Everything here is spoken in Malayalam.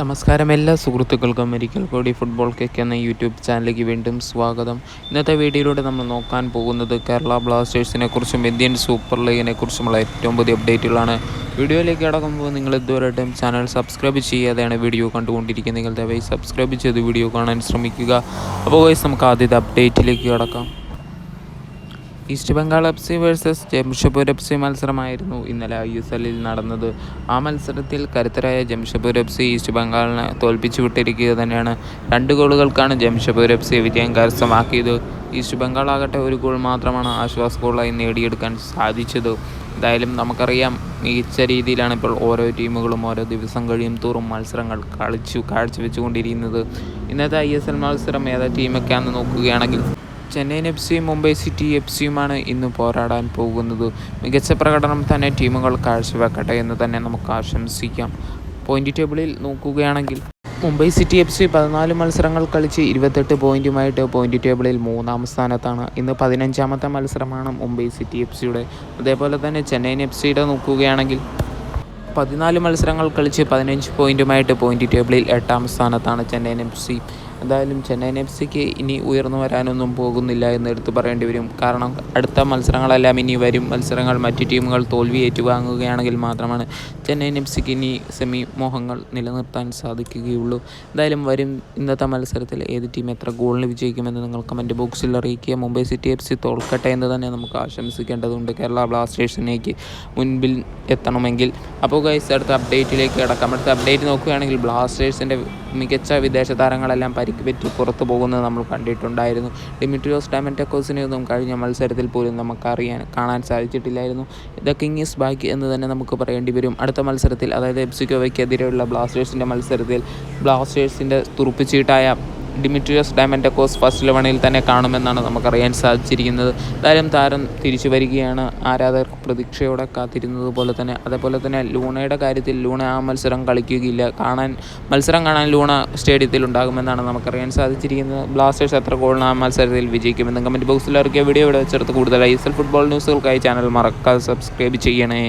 നമസ്കാരം എല്ലാ സുഹൃത്തുക്കൾക്കും ഒരിക്കൽ കൂടി ഫുട്ബോൾ കിക്ക് എന്ന യൂട്യൂബ് ചാനലിലേക്ക് വീണ്ടും സ്വാഗതം. ഇന്നത്തെ വീഡിയോയിലൂടെ നമ്മൾ നോക്കാൻ പോകുന്നത് കേരള ബ്ലാസ്റ്റേഴ്സിനെ കുറിച്ചും ഇന്ത്യൻ സൂപ്പർ ലീഗിനെ കുറിച്ചുമുള്ള ഏറ്റവും പുതിയ അപ്ഡേറ്റുകളാണ്. വീഡിയോയിലേക്ക് കടക്കുമ്പോൾ നിങ്ങൾ ഇതുവരെയായിട്ടും ചാനൽ സബ്സ്ക്രൈബ് ചെയ്യാതെയാണ് വീഡിയോ കണ്ടുകൊണ്ടിരിക്കുന്നത്. നിങ്ങൾ ദയവായി സബ്സ്ക്രൈബ് ചെയ്ത് വീഡിയോ കാണാൻ ശ്രമിക്കുക. അപ്പോൾ നമുക്ക് ആദ്യത്തെ അപ്ഡേറ്റിലേക്ക് കടക്കാം. East Bengal F C versus Jamshedpur F C മത്സരമായിരുന്നു ഇന്നലെ ISL നടന്നത്. ആ മത്സരത്തിൽ കരുത്തരായ ജംഷഡ്പൂർ എഫ് സി ഈസ്റ്റ് ബംഗാളിനെ തോൽപ്പിച്ചു വിട്ടിരിക്കുക തന്നെയാണ്. 2 ഗോളുകൾക്കാണ് ജംഷഡ്പൂർ എഫ് സി വിജയം കരസ്ഥമാക്കിയത്. ഈസ്റ്റ് ബംഗാൾ ആകട്ടെ 1 ഗോൾ മാത്രമാണ് ആശ്വാസ ഗോളായി നേടിയെടുക്കാൻ സാധിച്ചത്. എന്തായാലും നമുക്കറിയാം, മികച്ച രീതിയിലാണ് ഇപ്പോൾ ഓരോ ടീമുകളും ഓരോ ദിവസം കഴിയും തോറും മത്സരങ്ങൾ കാഴ്ചവെച്ചുകൊണ്ടിരിക്കുന്നത്. ഇന്നത്തെ ISL മത്സരം ഏതാ ടീമൊക്കെയാണെന്ന് നോക്കുകയാണെങ്കിൽ ചെന്നൈയിൻ എഫ് സിയും മുംബൈ സിറ്റി എഫ് സിയുമാണ് ഇന്ന് പോരാടാൻ പോകുന്നത്. മികച്ച പ്രകടനം തന്നെ ടീമുകൾ കാഴ്ചവെക്കട്ടെ എന്ന് തന്നെ നമുക്ക് ആശംസിക്കാം. പോയിന്റ് ടേബിളിൽ നോക്കുകയാണെങ്കിൽ മുംബൈ സിറ്റി എഫ് സി 14 മത്സരങ്ങൾ കളിച്ച് 28 പോയിൻറ്റുമായിട്ട് പോയിന്റ് ടേബിളിൽ 3-ാം സ്ഥാനത്താണ്. ഇന്ന് 15-ാമത്തെ മത്സരമാണ് മുംബൈ സിറ്റി എഫ് സിയുടെ. അതേപോലെ തന്നെ ചെന്നൈയിൻ എഫ് സിയുടെ നോക്കുകയാണെങ്കിൽ 14 മത്സരങ്ങൾ കളിച്ച് 15 പോയിൻറ്റുമായിട്ട് പോയിന്റ് ടേബിളിൽ 8-ാം സ്ഥാനത്താണ് ചെന്നൈയിൻ എഫ് സി. എന്തായാലും ചെന്നൈയിൻ എഫ് സിക്ക് ഇനി ഉയർന്നു വരാനൊന്നും പോകുന്നില്ല എന്ന് എടുത്തു പറയേണ്ടി വരും. കാരണം അടുത്ത മത്സരങ്ങളെല്ലാം ഇനി വരും മത്സരങ്ങൾ മറ്റ് ടീമുകൾ തോൽവി ഏറ്റുവാങ്ങുകയാണെങ്കിൽ മാത്രമാണ് ചെന്നൈയിൻ എഫ് സിക്ക് ഇനി സെമി മോഹങ്ങൾ നിലനിർത്താൻ സാധിക്കുകയുള്ളൂ. എന്തായാലും ഇന്നത്തെ മത്സരത്തിൽ ഏത് ടീം എത്ര ഗോളിന് വിജയിക്കുമെന്ന് നിങ്ങൾ കമൻറ്റ് ബോക്സിൽ അറിയിക്കുക. മുംബൈ സിറ്റി എഫ് സി തോൽക്കട്ടെ എന്ന് തന്നെ നമുക്ക് ആശംസിക്കേണ്ടതുണ്ട്, കേരള ബ്ലാസ്റ്റേഴ്സിനേക്ക് മുൻപിൽ എത്തണമെങ്കിൽ. അപ്പോൾ ഗൈസ്, അടുത്ത അപ്ഡേറ്റിലേക്ക് കിടക്കാം. അടുത്ത അപ്ഡേറ്റ് നോക്കുകയാണെങ്കിൽ ബ്ലാസ്റ്റേഴ്സിൻ്റെ മികച്ച വിദേശ താരങ്ങളെല്ലാം പരിക്ക് പറ്റി പുറത്തു പോകുന്നത് നമ്മൾ കണ്ടിട്ടുണ്ടായിരുന്നു. ഡിമിട്രിയോസ് ഡയമൻറ്റക്കോസിനെയൊന്നും കഴിഞ്ഞ മത്സരത്തിൽ പോലും കാണാൻ സാധിച്ചിട്ടില്ലായിരുന്നു. ദ കിങ് ഈസ് ബാക്ക് എന്ന് തന്നെ നമുക്ക് പറയേണ്ടി വരും. അടുത്ത മത്സരത്തിൽ, അതായത് എഫ്സിക്കോവയ്ക്കെതിരെയുള്ള ബ്ലാസ്റ്റേഴ്സിൻ്റെ മത്സരത്തിൽ ബ്ലാസ്റ്റേഴ്സിൻ്റെ തുറുപ്പുചീട്ടായ ഡിമിട്രിയോസ് ഡയമൻറ്റക്കോസ് ഫസ്റ്റ് 11-ൽ തന്നെ കാണുമെന്നാണ് നമുക്കറിയാൻ സാധിച്ചിരിക്കുന്നത്. എന്തായാലും താരം തിരിച്ചു വരികയാണ്. ആരാധകർ പ്രതീക്ഷയോടെ കാത്തിരുന്നത് പോലെ തന്നെ. അതേപോലെ തന്നെ ലൂണയുടെ കാര്യത്തിൽ ലൂണ ആ മത്സരം കളിക്കുകയില്ല. മത്സരം കാണാൻ ലൂണ സ്റ്റേഡിയത്തിൽ ഉണ്ടാകുമെന്നാണ് നമുക്കറിയാൻ സാധിച്ചിരിക്കുന്നത്. ബ്ലാസ്റ്റേഴ്സ് എത്ര ഗോളിന് ആ മത്സരത്തിൽ വിജയിക്കുമെന്ന് കമൻറ്റ് ബോക്സിൽ ഇറക്കിയ വീഡിയോ ഇവിടെ വെച്ചെടുത്ത് കൂടുതൽ ISL ഫുട്ബോൾ ന്യൂസുകൾക്കായി ചാനൽ മറക്കാതെ സബ്സ്ക്രൈബ് ചെയ്യണേ.